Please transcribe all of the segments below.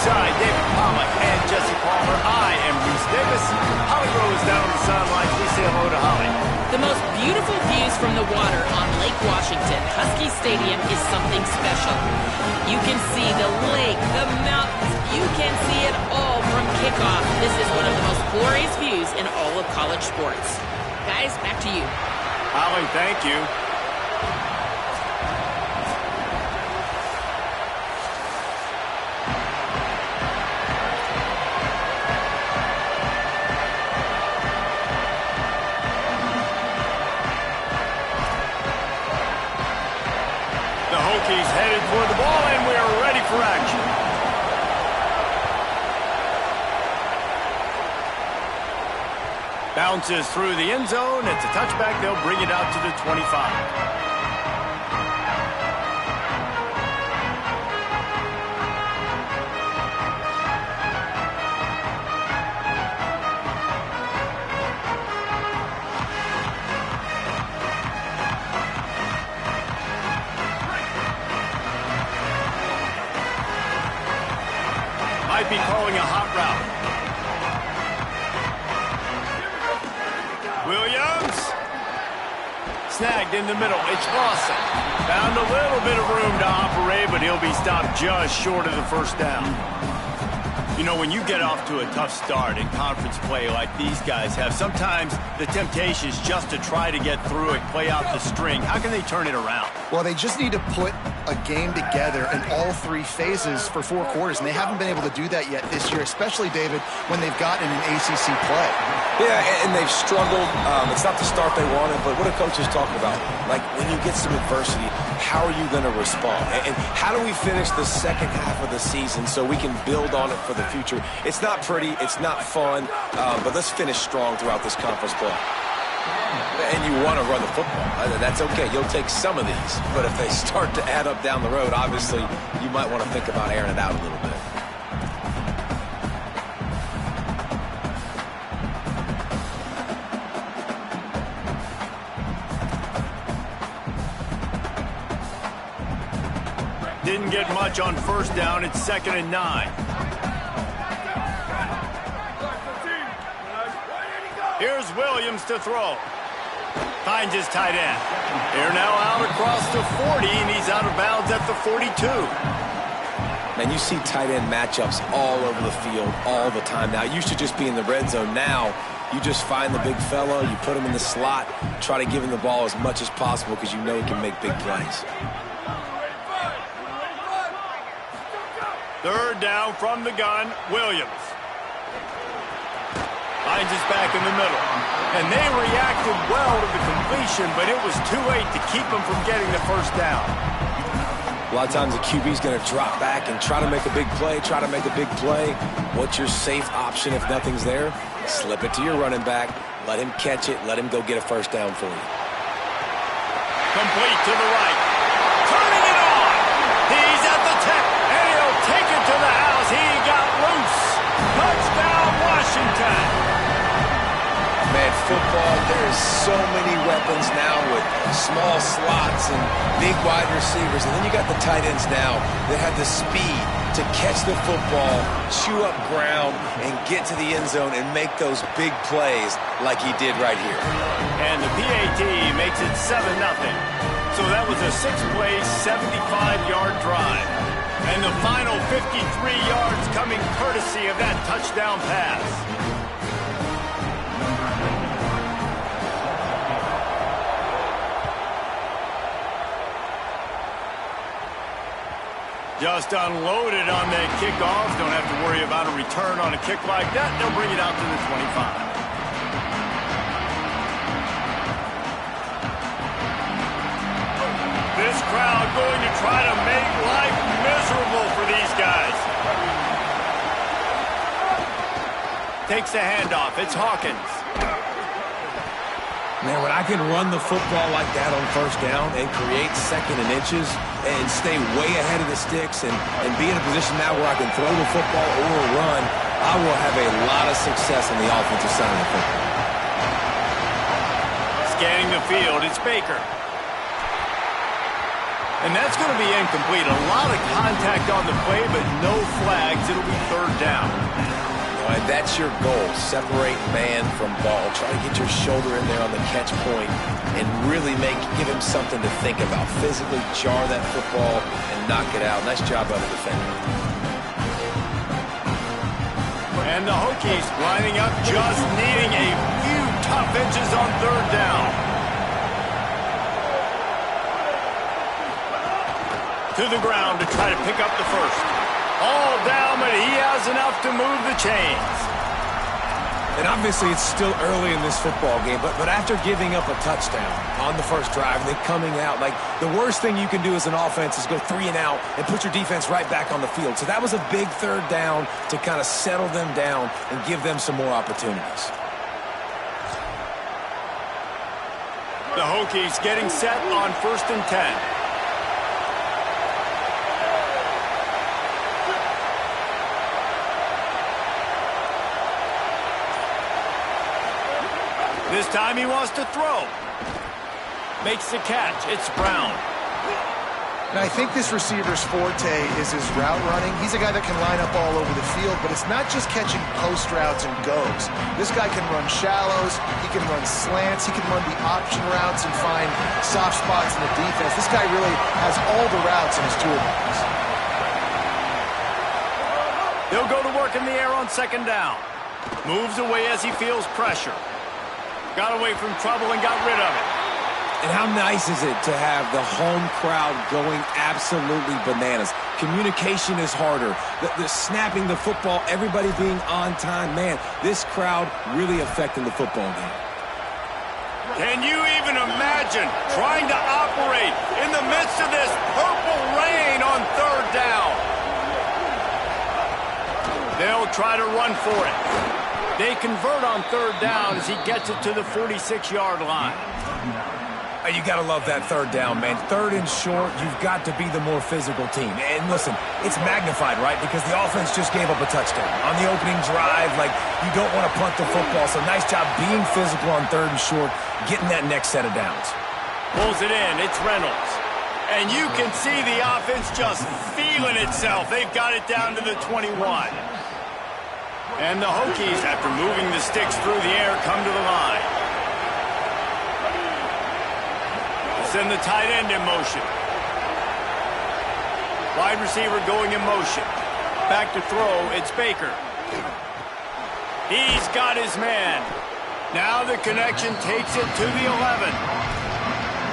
Alongside David Pollock and Jesse Palmer, I am Bruce Davis. Holly Rose down on the sidelines. We say hello to Holly. The most beautiful views from the water on Lake Washington, Husky Stadium, is something special. You can see the lake, the mountains. You can see it all from kickoff. This is one of the most glorious views in all of college sports. Guys, back to you. Holly, thank you. The Hokies headed for the ball, and we are ready for action. Bounces through the end zone. It's a touchback. They'll bring it out to the 25. Might be calling a hot route. Williams. Snagged in the middle. It's Lawson. Found a little bit of room to operate, but he'll be stopped just short of the first down. You know, when you get off to a tough start in conference play like these guys have, sometimes the temptation is just to try to get through it, play out the string. How can they turn it around? Well, they just need to put a game together in all three phases for 4 quarters, and they haven't been able to do that yet this year, especially, David, when they've gotten an ACC play. Yeah, and they've struggled. It's not the start they wanted, but what are coaches talking about? Like, when you get some adversity, how are you going to respond? And how do we finish the second half of the season so we can build on it for the future? It's not pretty, it's not fun, but let's finish strong throughout this conference play. And you want to run the football. That's okay. You'll take some of these. But if they start to add up down the road, obviously, you might want to think about airing it out a little bit. Didn't get much on first down. It's 2nd and 9. Here's Williams to throw. Finds his tight end. They're now out across the 40, and he's out of bounds at the 42. Man, you see tight end matchups all over the field all the time now. It used to just be in the red zone. Now, you just find the big fellow, you put him in the slot, try to give him the ball as much as possible because you know he can make big plays. 3rd down from the gun, Williams. Finds his back in the middle. And they reacted well to the completion, but it was too late to keep him from getting the first down. A lot of times the QB's going to drop back and try to make a big play, What's your safe option if nothing's there? Slip it to your running back, let him catch it, let him go get a first down for you. Complete to the right. Turning it on. He's at the tip, and he'll take it to the house. He got loose. Touchdown, Washington. Man, football, there's so many weapons now with small slots and big wide receivers. And then you got the tight ends now that have the speed to catch the football, chew up ground, and get to the end zone and make those big plays like he did right here. And the PAT makes it 7-0. So that was a 6-play, 75-yard drive. And the final 53 yards coming courtesy of that touchdown pass. Just unloaded on that kickoff. Don't have to worry about a return on a kick like that. They'll bring it out to the 25. This crowd going to try to make life miserable for these guys. Takes the handoff. It's Hawkins. Man, when I can run the football like that on first down and create 2nd and inches and stay way ahead of the sticks and be in a position now where I can throw the football or run, I will have a lot of success on the offensive side of the football. Scanning the field, it's Baker. And that's going to be incomplete. A lot of contact on the play, but no flags. It'll be third down. All right, that's your goal. Separate man from ball. Try to get your shoulder in there on the catch point and really give him something to think about. Physically jar that football and knock it out. Nice job by the defender. And the Hokies lining up, just needing a few tough inches on third down. To the ground to try to pick up the first. All down, but he has enough to move the chains. And obviously it's still early in this football game, but after giving up a touchdown on the first drive and then coming out, like the worst thing you can do as an offense is go 3 and out and put your defense right back on the field. So that was a big third down to kind of settle them down and give them some more opportunities. The Hokies getting set on 1st and 10. This time he wants to throw. Makes the catch. It's Brown. And I think this receiver's forte is his route running. He's a guy that can line up all over the field, but it's not just catching post routes and goes. This guy can run shallows. He can run slants. He can run the option routes and find soft spots in the defense. This guy really has all the routes in his toolbox. They'll go to work in the air on 2nd down. Moves away as he feels pressure. Got away from trouble and got rid of it. And how nice is it to have the home crowd going absolutely bananas? Communication is harder. The snapping the football, everybody being on time. Man, this crowd really affecting the football game. Can you even imagine trying to operate in the midst of this purple rain on 3rd down? They'll try to run for it. They convert on 3rd down as he gets it to the 46-yard line. You got to love that 3rd down, man. 3rd and short, you've got to be the more physical team. And listen, it's magnified, right? Because the offense just gave up a touchdown. On the opening drive, like, you don't want to punt the football. So nice job being physical on 3rd and short, getting that next set of downs. Pulls it in. It's Reynolds. And you can see the offense just feeling itself. They've got it down to the 21. And the Hokies, after moving the sticks through the air, come to the line. Send the tight end in motion. Wide receiver going in motion. Back to throw, it's Baker. He's got his man. Now the connection takes it to the 11.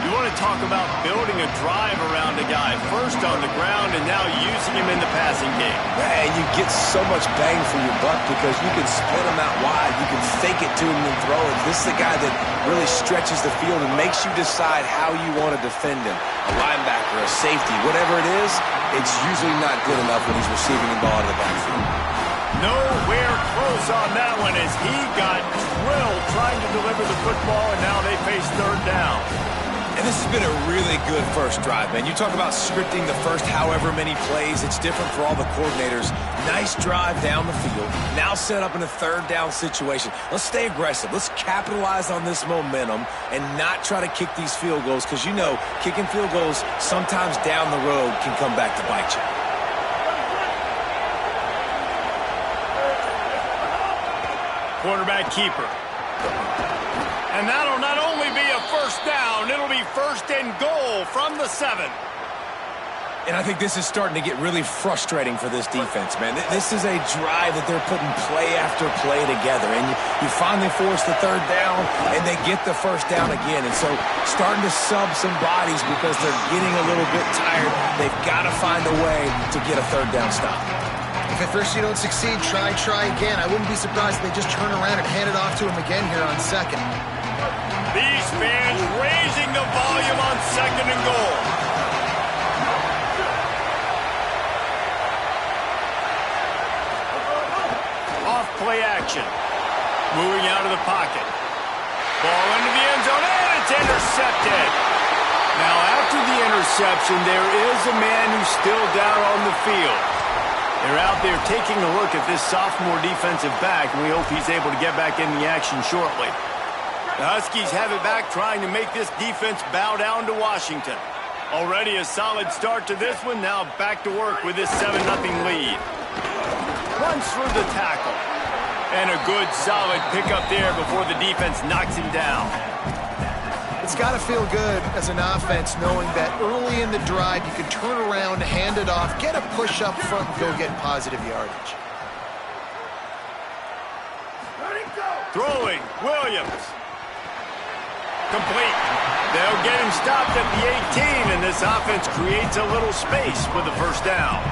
You want to talk about building a drive around a guy. First on the ground and now using him in the passing game. And you get so much bang for your buck because you can split him out wide. You can fake it to him and throw it. This is the guy that really stretches the field and makes you decide how you want to defend him. A linebacker, a safety, whatever it is, it's usually not good enough when he's receiving the ball out of the backfield. Nowhere close on that one as he got drilled trying to deliver the football, and now they face 3rd down. And this has been a really good first drive, man. You talk about scripting the first however many plays. It's different for all the coordinators. Nice drive down the field. Now set up in a 3rd down situation. Let's stay aggressive. Let's capitalize on this momentum and not try to kick these field goals because, you know, kicking field goals sometimes down the road can come back to bite you. Quarterback keeper. And that'll not only be a 1st down, it'll be 1st and goal from the 7. And I think this is starting to get really frustrating for this defense, man. This is a drive that they're putting play after play together. And you finally force the 3rd down, and they get the 1st down again. And so starting to sub some bodies because they're getting a little bit tired. They've got to find a way to get a 3rd down stop. If at first you don't succeed, try again. I wouldn't be surprised if they just turn around and hand it off to him again here on 2nd. These fans raising the volume on 2nd and goal. Off play action. Moving out of the pocket. Ball into the end zone, and it's intercepted. Now, after the interception, there is a man who's still down on the field. They're out there taking a look at this sophomore defensive back, and we hope he's able to get back in the action shortly. The Huskies have it back, trying to make this defense bow down to Washington. Already a solid start to this one. Now back to work with this 7-0 lead. Runs through the tackle. And a good, solid pickup there before the defense knocks him down. It's got to feel good as an offense knowing that early in the drive you can turn around, hand it off, get a push up front, and go get positive yardage. Throwing, Williams. Complete. They'll get him stopped at the 18, and this offense creates a little space for the first down.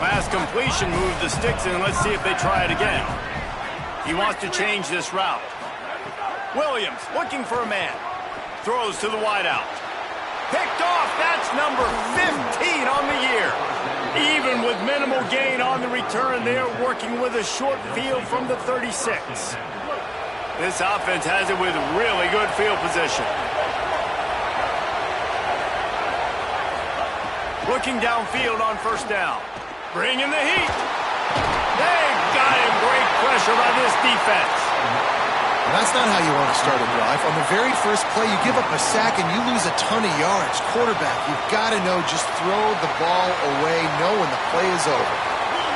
Pass completion moves the sticks in. Let's see if they try it again. He wants to change this route. Williams looking for a man. Throws to the wideout. Picked off. That's number 15 on the year. Even with minimal gain on the return, they are working with a short field from the 36. This offense has it with really good field position. Looking downfield on first down. Bringing the heat. They've got him. Great pressure by this defense. That's not how you want to start a drive. On the very first play, you give up a sack and you lose a ton of yards. Quarterback, you've got to know, just throw the ball away, know when the play is over.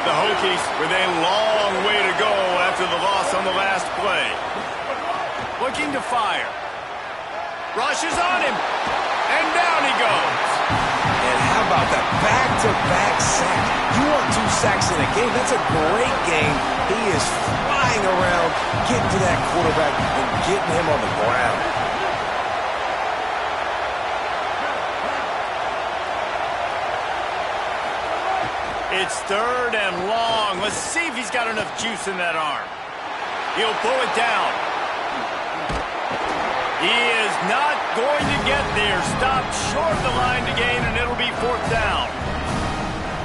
The Hokies with a long way to go after the loss on the last play. Looking to fire. Rushes on him. And down he goes. And how about that back-to-back sack? You want 2 sacks in a game? That's a great game. He is flying around, getting to that quarterback and getting him on the ground. It's 3rd and long. Let's see if he's got enough juice in that arm. He'll pull it down. He is not going to get there. Stopped short of the line to gain, and it'll be 4th down.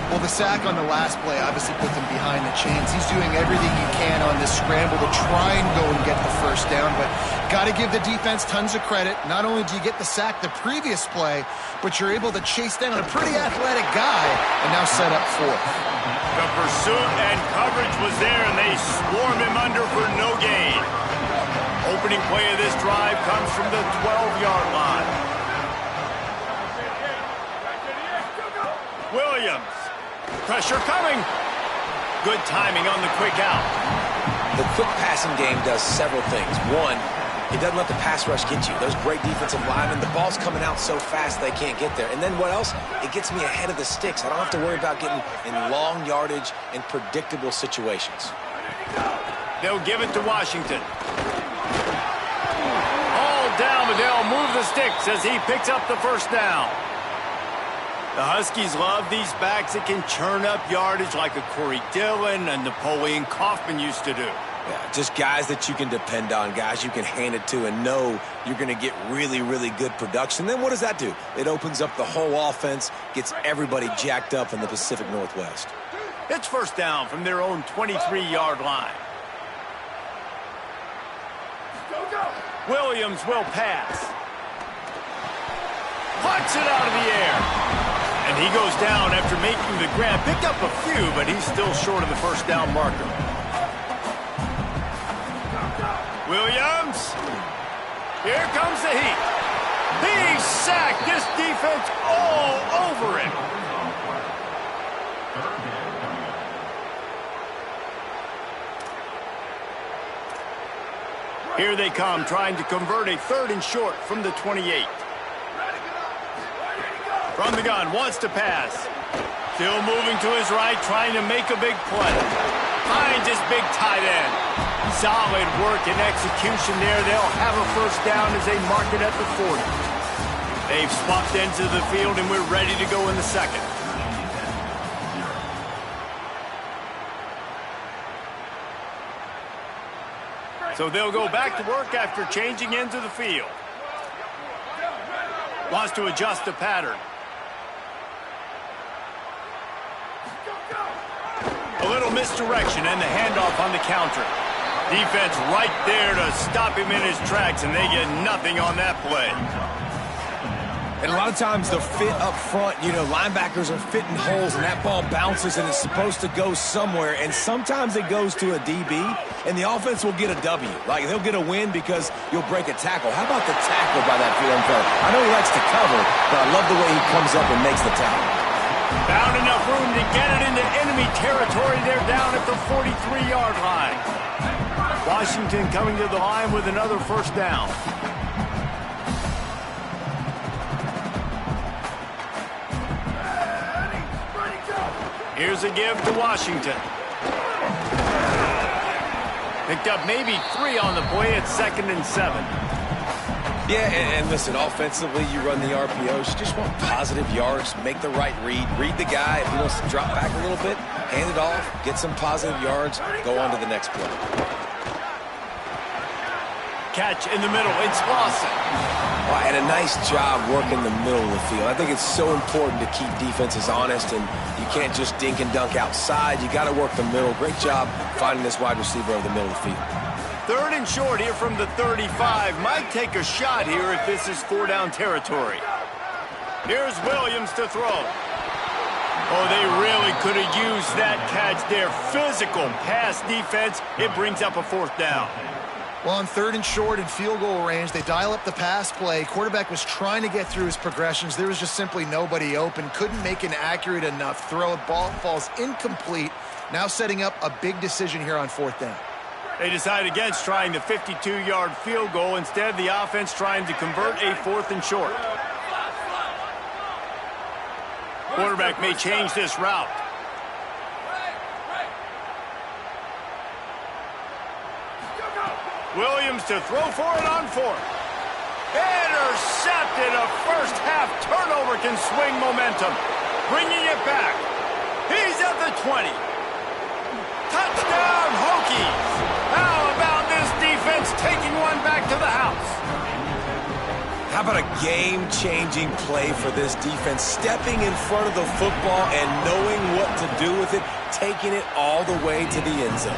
Well, the sack on the last play obviously put them behind the chains. He's doing everything he can on this scramble to try and go and get the first down, but got to give the defense tons of credit. Not only do you get the sack the previous play, but you're able to chase down a pretty athletic guy and now set up 4th. The pursuit and coverage was there, and they swarm him under for no gain. Opening play of this drive comes from the 12-yard line. Williams. Pressure coming. Good timing on the quick out. The quick passing game does several things. One, it doesn't let the pass rush get you. Those great defensive linemen, the ball's coming out so fast they can't get there. And then what else? It gets me ahead of the sticks. I don't have to worry about getting in long yardage and predictable situations. They'll give it to Washington. All down, but they'll move the sticks as he picks up the first down. The Huskies love these backs that can churn up yardage like a Corey Dillon and Napoleon Kaufman used to do. Yeah, just guys that you can depend on, guys you can hand it to and know you're going to get really, really good production. Then what does that do? It opens up the whole offense, gets everybody jacked up in the Pacific Northwest. It's first down from their own 23-yard line. Williams will pass. Punts it out of the air. And he goes down after making the grab. Picked up a few, but he's still short of the first down marker. Williams. Here comes the heat. He's sacked. This defense all over him. Here they come, trying to convert a 3rd and short from the 28. From the gun, wants to pass. Still moving to his right, trying to make a big play. Finds his big tight end. Solid work and execution there. They'll have a first down as they mark it at the 40. They've swapped ends of the field, and we're ready to go in the second. So they'll go back to work after changing ends of the field. Wants to adjust the pattern. A little misdirection and the handoff on the counter. Defense right there to stop him in his tracks, and they get nothing on that play. And a lot of times the fit up front, you know, linebackers are fitting holes and that ball bounces and it's supposed to go somewhere. And sometimes it goes to a DB and the offense will get a W. Like they'll get a win because you'll break a tackle. How about the tackle by that young fella? I know he likes to cover, but I love the way he comes up and makes the tackle. Found enough room to get it into enemy territory. They're down at the 43-yard line. Washington coming to the line with another first down. Here's a give to Washington. Picked up maybe 3 on the play at 2nd and 7. Yeah, and listen, offensively, you run the RPOs. You just want positive yards, make the right read the guy. If he wants to drop back a little bit, hand it off, get some positive yards, go on to the next play. Catch in the middle. It's Lawson. Well, and a nice job working the middle of the field. I think it's so important to keep defenses honest, and you can't just dink and dunk outside. You got to work the middle. Great job finding this wide receiver over the middle of the field. 3rd and short here from the 35. Might take a shot here if this is 4-down territory. Here's Williams to throw. Oh, they really could have used that catch there. Physical pass defense. It brings up a 4th down. Well, on 3rd and short and field goal range, they dial up the pass play. Quarterback was trying to get through his progressions. There was just simply nobody open. Couldn't make an accurate enough throw. Ball falls incomplete. Now setting up a big decision here on 4th down. They decide against trying the 52-yard field goal. Instead, the offense trying to convert a 4th and short. Quarterback may change this route. Williams to throw for it on 4th. Intercepted. A first-half turnover can swing momentum. Bringing it back. He's at the 20. Touchdown, Hokies. How about this defense taking one back to the house? How about a game-changing play for this defense? Stepping in front of the football and knowing what to do with it, taking it all the way to the end zone.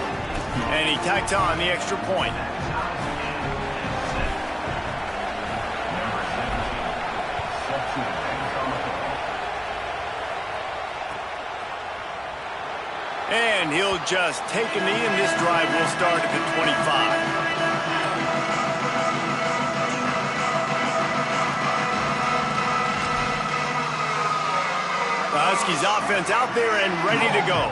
And he tacked on the extra point. And he'll just take a knee, and this drive will start at the 25. The Huskies offense out there and ready to go.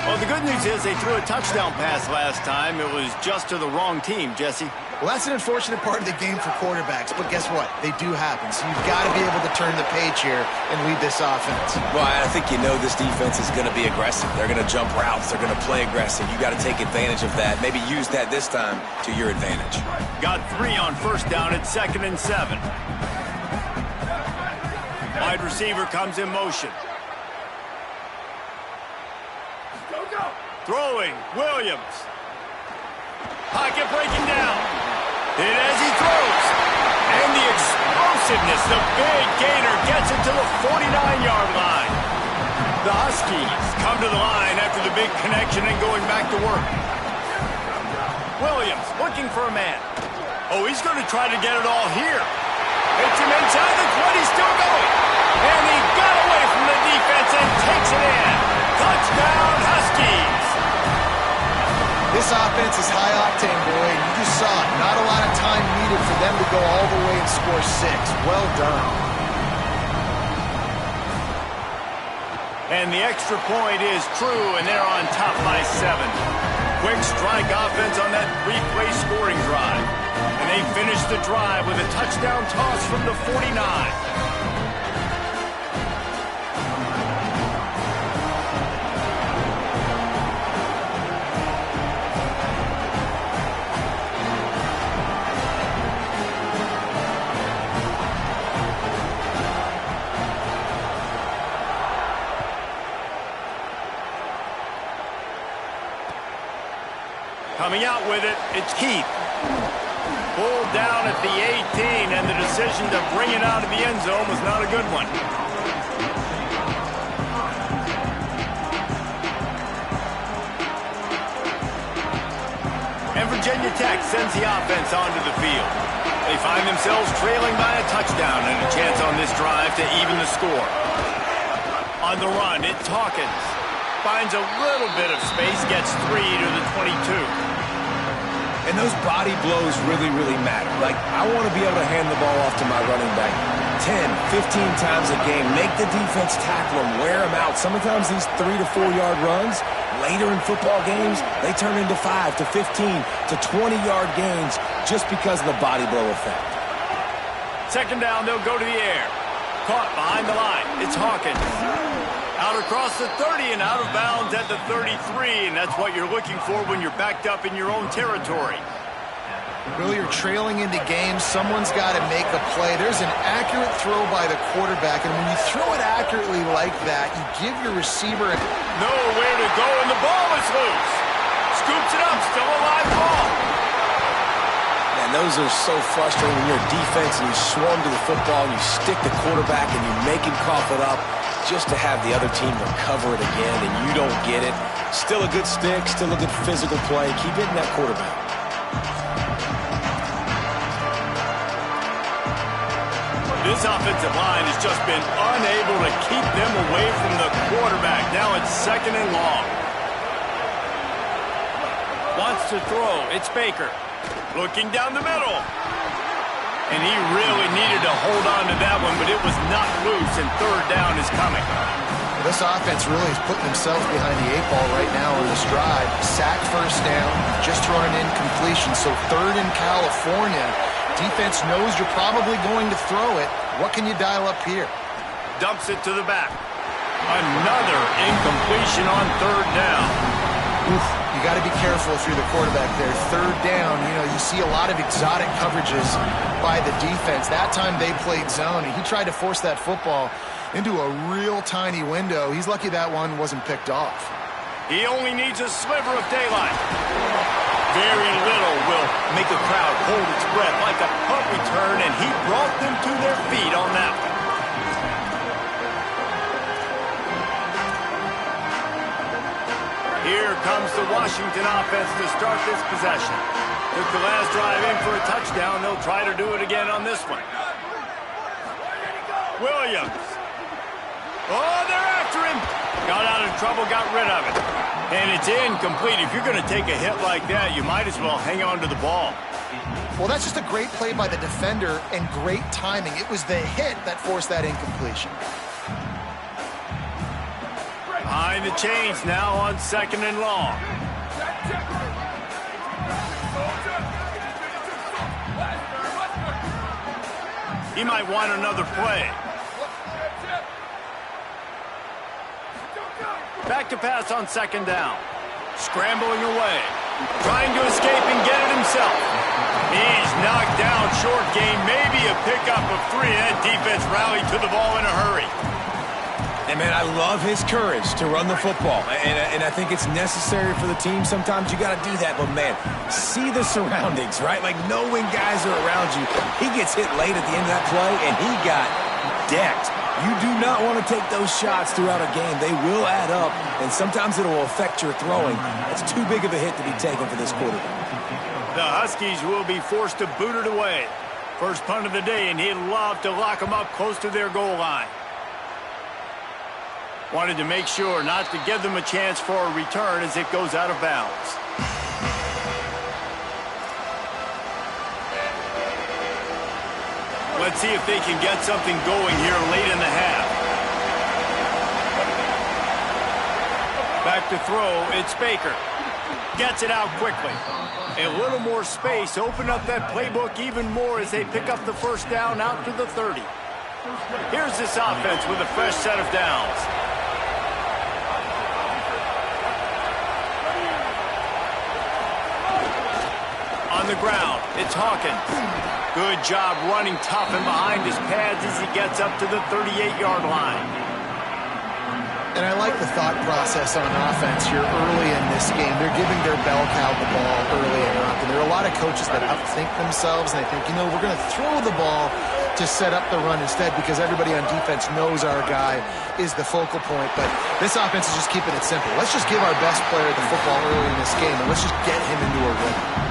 Well, the good news is they threw a touchdown pass last time. It was just to the wrong team, Jesse. Well, that's an unfortunate part of the game for quarterbacks, but guess what? They do happen, so you've got to be able to turn the page here and lead this offense. Well, I think you know this defense is going to be aggressive. They're going to jump routes. They're going to play aggressive. You got to take advantage of that. Maybe use that this time to your advantage. Got 3 on first down at 2nd and 7. Wide receiver comes in motion. Throwing, Williams. Pocket breaking down. Hit as he throws. And the explosiveness, the big gainer gets it to the 49-yard line. The Huskies come to the line after the big connection and going back to work. Williams looking for a man. Oh, he's going to try to get it all here. Hits him inside the 20, still going. And he got away from the defense and takes it in. Touchdown, Huskies. This offense is high octane, boy. You just saw it. Not a lot of time needed for them to go all the way and score 6. Well done. And the extra point is true, and they're on top by 7. Quick strike offense on that 3-play scoring drive. And they finish the drive with a touchdown toss from the 49. Coming out with it, it's Keith. Pulled down at the 18, and the decision to bring it out of the end zone was not a good one. And Virginia tech sends the offense onto the field. They find themselves trailing by a touchdown and a chance on this drive to even the score. On the run, it's Hawkins. Finds a little bit of space, gets 3 to the 22. And those body blows really, really matter. Like, I want to be able to hand the ball off to my running back 10, 15 times a game. Make the defense tackle them, wear them out. Sometimes these 3 to 4 yard runs, later in football games, they turn into 5 to 15 to 20 yard gains just because of the body blow effect. Second down, they'll go to the air. Caught behind the line. It's Hawkins. Out across the 30 and out of bounds at the 33, and that's what you're looking for when you're backed up in your own territory. Well, you're trailing into games. Someone's got to make a play. There's an accurate throw by the quarterback, and when you throw it accurately like that, you give your receiver nowhere to go, and the ball is loose. Scoops it up, still a live ball. Man, those are so frustrating when you're a defense and you swarm to the football and you stick the quarterback and you make him cough it up just to have the other team recover it again and you don't get it. Still a good stick, still a good physical play. Keep hitting that quarterback. This offensive line has just been unable to keep them away from the quarterback. Now it's second and long. Wants to throw. It's Baker. Looking down the middle. And he really needed to hold on to that one, but it was not loose, and third down is coming. This offense really is putting themselves behind the 8 ball right now on this drive. Sack first down, just thrown an incompletion. So third in California. Defense knows you're probably going to throw it. What can you dial up here? Dumps it to the back. Another incompletion on third down. Oof. You got to be careful if you're the quarterback there. Third down, you see a lot of exotic coverages by the defense. That time they played zone, and he tried to force that football into a real tiny window. He's lucky that one wasn't picked off. He only needs a sliver of daylight. Very little will make a crowd hold its breath like a punt return, and he brought them to their feet on that one. Here comes the Washington offense to start this possession. Took the last drive in for a touchdown. They'll try to do it again on this one. Williams. Oh, they're after him. Got out of trouble, got rid of it. And it's incomplete. If you're going to take a hit like that, you might as well hang on to the ball. Well, that's just a great play by the defender and great timing. It was the hit that forced that incompletion. Behind the chains now on second and long. He might want another play. Back to pass on second down. Scrambling away. Trying to escape and get it himself. He's knocked down, short gain, maybe a pickup of 3. That defense rallied to the ball in a hurry. And, man, I love his courage to run the football. And I think it's necessary for the team. Sometimes you got to do that. But, man, see the surroundings, right? Like, knowing guys are around you. He gets hit late at the end of that play, and he got decked. You do not want to take those shots throughout a game. They will add up, and sometimes it will affect your throwing. It's too big of a hit to be taken for this quarterback. The Huskies will be forced to boot it away. First punt of the day, and he'd love to lock them up close to their goal line. Wanted to make sure not to give them a chance for a return as it goes out of bounds. Let's see if they can get something going here late in the half. Back to throw, it's Baker. Gets it out quickly. A little more space, open up that playbook even more as they pick up the first down out to the 30. Here's this offense with a fresh set of downs. On the ground, it's Hawkins. Good job running tough and behind his pads as he gets up to the 38-yard line. And I like the thought process on offense here early in this game. They're giving their bell cow the ball early enough. And there are a lot of coaches that outthink themselves, and they think, we're going to throw the ball to set up the run instead because everybody on defense knows our guy is the focal point. But this offense is just keeping it simple. Let's just give our best player the football early in this game, and let's just get him into a rhythm.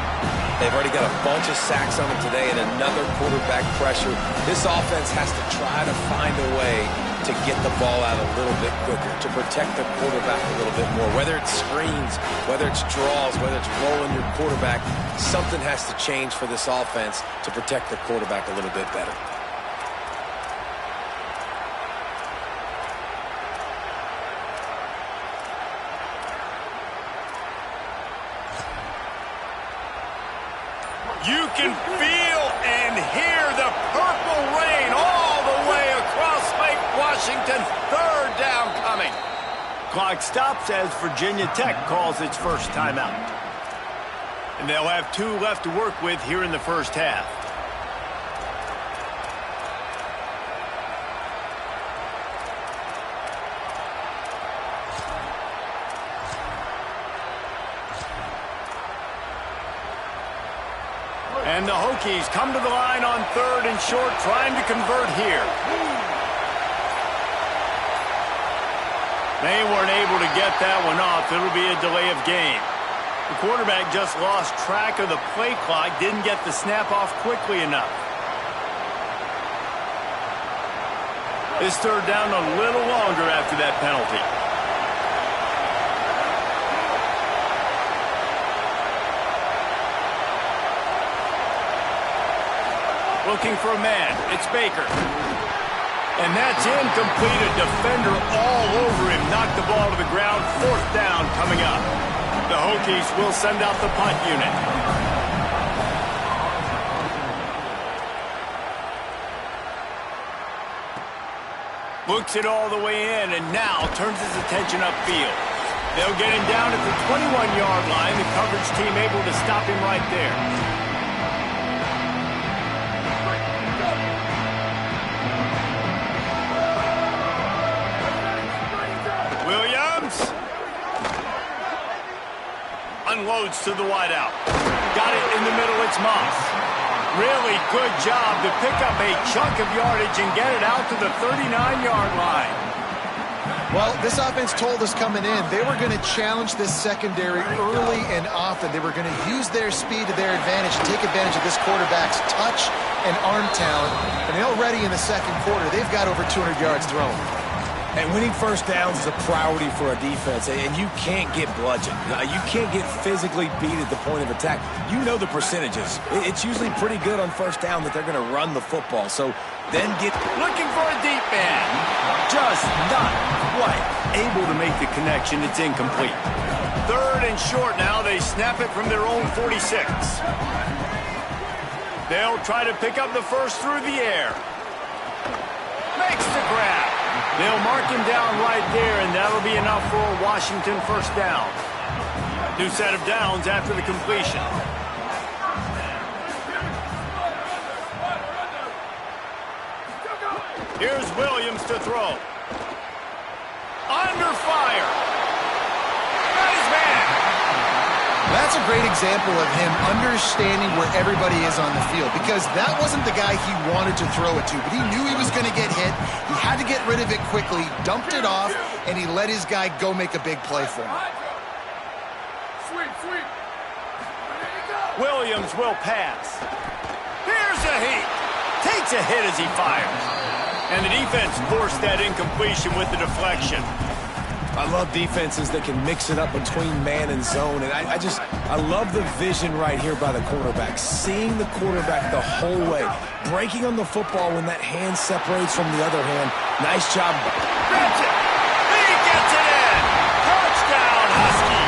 They've already got a bunch of sacks on them today and another quarterback pressure. This offense has to try to find a way to get the ball out a little bit quicker, to protect the quarterback a little bit more. Whether it's screens, whether it's draws, whether it's rolling your quarterback, something has to change for this offense to protect the quarterback a little bit better. You can feel and hear the purple rain all the way across Lake Washington. Third down coming. Clock stops as Virginia Tech calls its first timeout. And they'll have 2 left to work with here in the first half. And the Hokies come to the line on 3rd and short, trying to convert here. They weren't able to get that one off. It'll be a delay of game. The quarterback just lost track of the play clock, didn't get the snap off quickly enough. This third down a little longer after that penalty. Looking for a man. It's Baker. And that's incomplete. A defender all over him. Knocked the ball to the ground. 4th down coming up. The Hokies will send out the punt unit. Looks it all the way in and now turns his attention upfield. They'll get him down at the 21-yard line. The coverage team able to stop him right there. Unloads to the wideout. Got it in the middle, it's Moss. Really good job to pick up a chunk of yardage and get it out to the 39-yard line. Well, this offense told us coming in they were going to challenge this secondary early and often. They were going to use their speed to their advantage and take advantage of this quarterback's touch and arm talent. And already in the second quarter, they've got over 200 yards thrown. And winning first downs is a priority for a defense, and you can't get bludgeoned. You can't get physically beat at the point of attack. You know the percentages. It's usually pretty good on first down that they're going to run the football. So then looking for a deep man. Just not quite able to make the connection. It's incomplete. 3rd and short now. They snap it from their own 46. They'll try to pick up the first through the air. Makes the grab. They'll mark him down right there, and that'll be enough for a Washington first down. New set of downs after the completion. Here's Williams to throw. Under fire. Got his man. That's a great example of him understanding where everybody is on the field, because that wasn't the guy he wanted to throw it to, but he knew he was going to get hit. He had to get rid of it quickly, dumped it off, and he let his guy go make a big play for him. Sweep. Williams will pass. Here's a heat. Takes a hit as he fires. And the defense forced that incompletion with the deflection. I love defenses that can mix it up between man and zone, and I love the vision right here by the quarterback, seeing the quarterback the whole way, breaking on the football when that hand separates from the other hand. Nice job. Grabs it. He gets it in. Touchdown, Husky.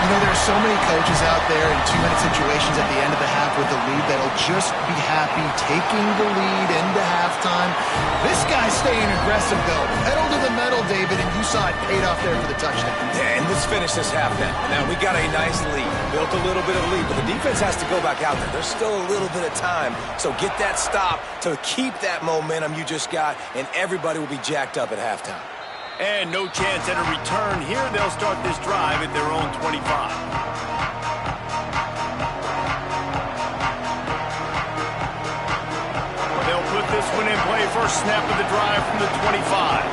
You know, there are so many coaches out there in 2-minute situations at the end of the half with the lead that'll just be happy taking the lead into halftime. This guy's staying aggressive, though. Pedal to the metal, David, and you saw it paid off there for the touchdown. Yeah, and let's finish this half now. Now, we got a nice lead. Built a little bit of lead, but the defense has to go back out there. There's still a little bit of time. So get that stop to keep that momentum you just got, and everybody will be jacked up at halftime. And no chance at a return here. They'll start this drive at their own 25. They'll put this one in play. First snap of the drive from the 25.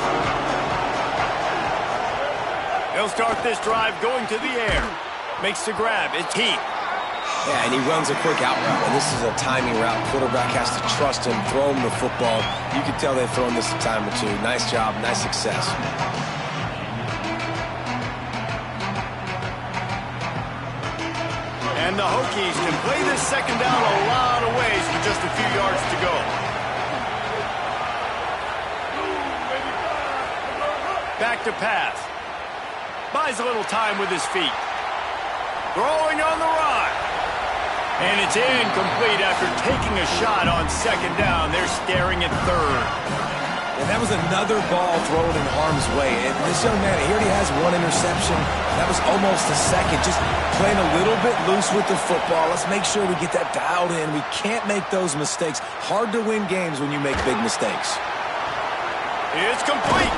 They'll start this drive going to the air. Makes the grab. It's Heat. Yeah, and he runs a quick out route, and this is a timing route. Quarterback has to trust him, throw him the football. You can tell they've thrown this a time or two. Nice job, nice success. And the Hokies can play this second down a lot of ways with just a few yards to go. Back to pass. Buys a little time with his feet. Throwing on the run. And it's incomplete after taking a shot on second down. They're staring at third. And that was another ball thrown in harm's way. And this young man, he already has one interception. That was almost a second. Just playing a little bit loose with the football. Let's make sure we get that dialed in. We can't make those mistakes. Hard to win games when you make big mistakes. It's complete.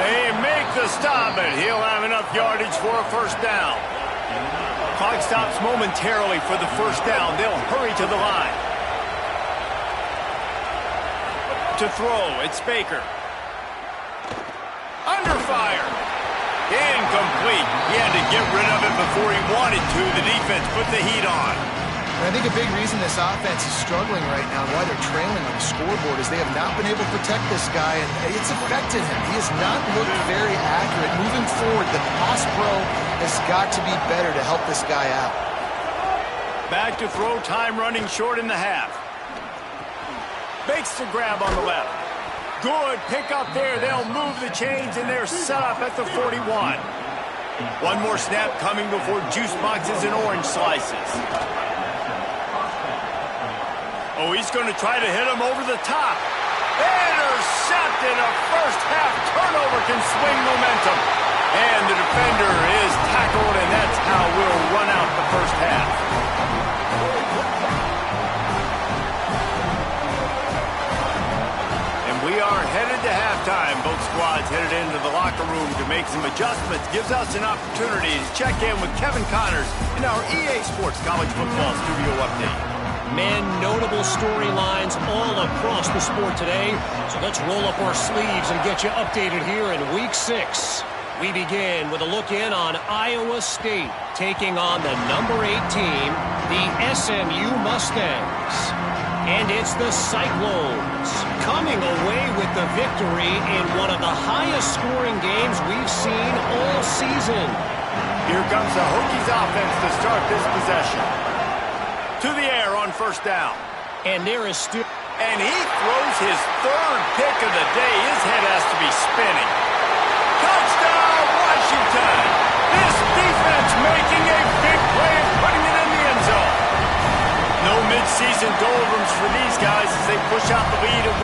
They make the stop, and he'll have enough yardage for a first down. Clock stops momentarily for the first down. They'll hurry to the line. To throw, it's Baker. Under fire. Incomplete. He had to get rid of it before he wanted to. The defense put the heat on. And I think a big reason this offense is struggling right now and why they're trailing on the scoreboard is they have not been able to protect this guy, and it's affected him. He has not looked very accurate. Moving forward, the pass pro has got to be better to help this guy out. Back to throw, time running short in the half. Makes the grab on the left. Good pick up there. They'll move the chains, and they're set up at the 41. One more snap coming before juice boxes and orange slices. Oh, he's going to try to hit him over the top. Intercepted. A first-half turnover can swing momentum. And the defender is tackled, and that's how we'll run out the first half. And we are headed to halftime. Both squads headed into the locker room to make some adjustments. Gives us an opportunity to check in with Kevin Connors in our EA Sports College Football Studio Update. Men, notable storylines all across the sport today. So let's roll up our sleeves and get you updated here in Week 6. We begin with a look in on Iowa State taking on the number 8 team, the SMU Mustangs. And it's the Cyclones coming away with the victory in one of the highest scoring games we've seen all season. Here comes the Hokies offense to start this possession. To the air on first down. And there is still... And he throws his third pick of the day. His head has to be spinning. Touchdown, Washington! This defense making a big play and putting it in the end zone. No midseason doldrums for these guys as they push out the lead.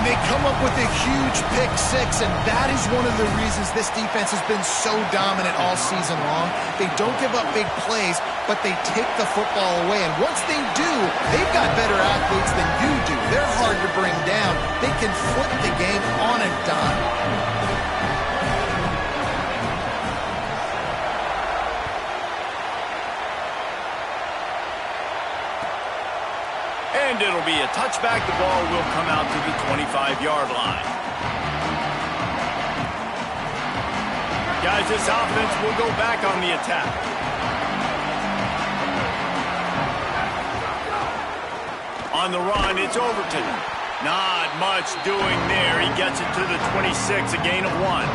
They come up with a huge pick six, and that is one of the reasons this defense has been so dominant all season long. They don't give up big plays, but they take the football away. And once they do, they've got better athletes than you do. They're hard to bring down. They can flip the game on a dime. And it'll be a touchback. The ball will come out to the 25-yard line. Guys, this offense will go back on the attack. On the run, it's Overton. Not much doing there. He gets it to the 26, a gain of 1.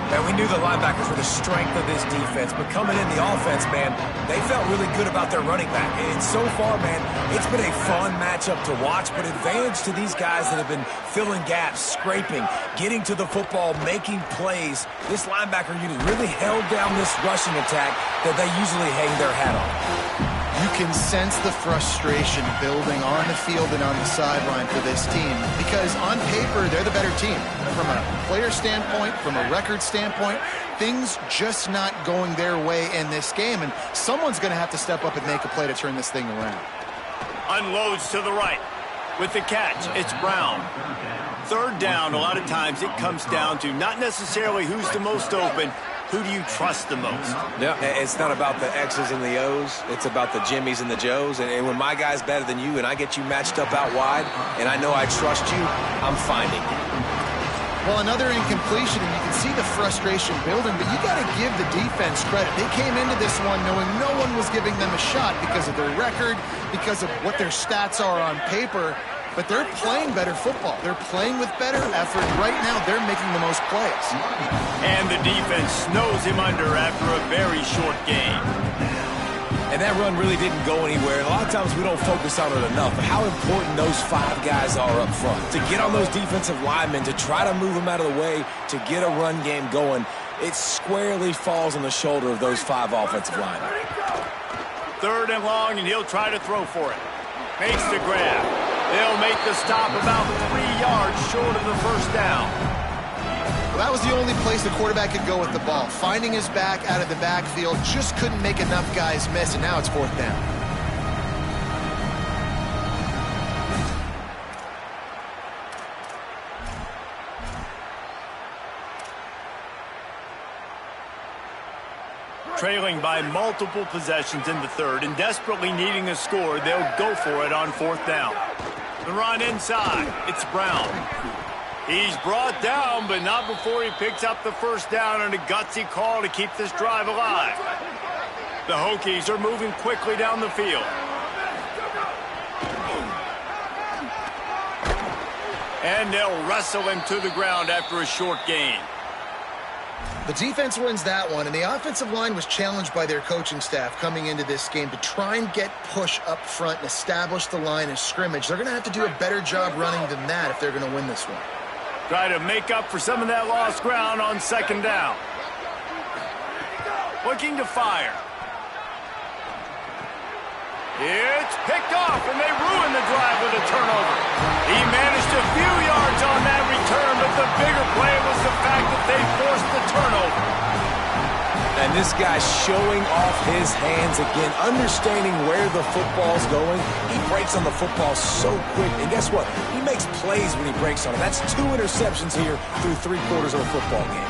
Man, we knew the linebackers were the strength of this defense, but coming in the offense, man, they felt really good about their running back. And so far, man, it's been a fun matchup to watch, but advantage to these guys that have been filling gaps, scraping, getting to the football, making plays. This linebacker unit really held down this rushing attack that they usually hang their hat on. You can sense the frustration building on the field and on the sideline for this team because on paper, they're the better team. From a player standpoint, from a record standpoint, things just not going their way in this game, and someone's going to have to step up and make a play to turn this thing around. Unloads to the right. With the catch, it's Brown. Third down, a lot of times it comes down to not necessarily who's the most open, Who do you trust the most? Yeah, it's not about the X's and the O's. It's about the Jimmys and the Joes. And when my guy's better than you and I get you matched up out wide and I know I trust you, I'm finding you. Well, another incompletion, and you can see the frustration building, but you got to give the defense credit. They came into this one knowing no one was giving them a shot because of their record, because of what their stats are on paper. But they're playing better football. They're playing with better effort. Right now, they're making the most plays. And the defense snows him under after a very short game. And that run really didn't go anywhere. And a lot of times we don't focus on it enough. But how important those 5 guys are up front. To get on those defensive linemen, to try to move them out of the way, to get a run game going, it squarely falls on the shoulder of those 5 offensive linemen. 3rd and long, and he'll try to throw for it. Makes the grab. They'll make the stop about 3 yards short of the first down. Well, that was the only place the quarterback could go with the ball. Finding his back out of the backfield, just couldn't make enough guys miss, and now it's 4th down. Trailing by multiple possessions in the 3rd and desperately needing a score, they'll go for it on 4th down. The run inside. It's Brown. He's brought down, but not before he picks up the first down and a gutsy call to keep this drive alive. The Hokies are moving quickly down the field. And they'll wrestle him to the ground after a short gain. The defense wins that one, and the offensive line was challenged by their coaching staff coming into this game to try and get push up front and establish the line of scrimmage. They're going to have to do a better job running than that if they're going to win this one. Try to make up for some of that lost ground on 2nd down. Looking to fire. It's picked off, and they ruin the drive with a turnover. He managed a few yards on that return, but the bigger play was the fact that they forced the turnover. And this guy's showing off his hands again, understanding where the football's going. He breaks on the football so quick, and guess what? He makes plays when he breaks on it. That's 2 interceptions here through 3 quarters of a football game.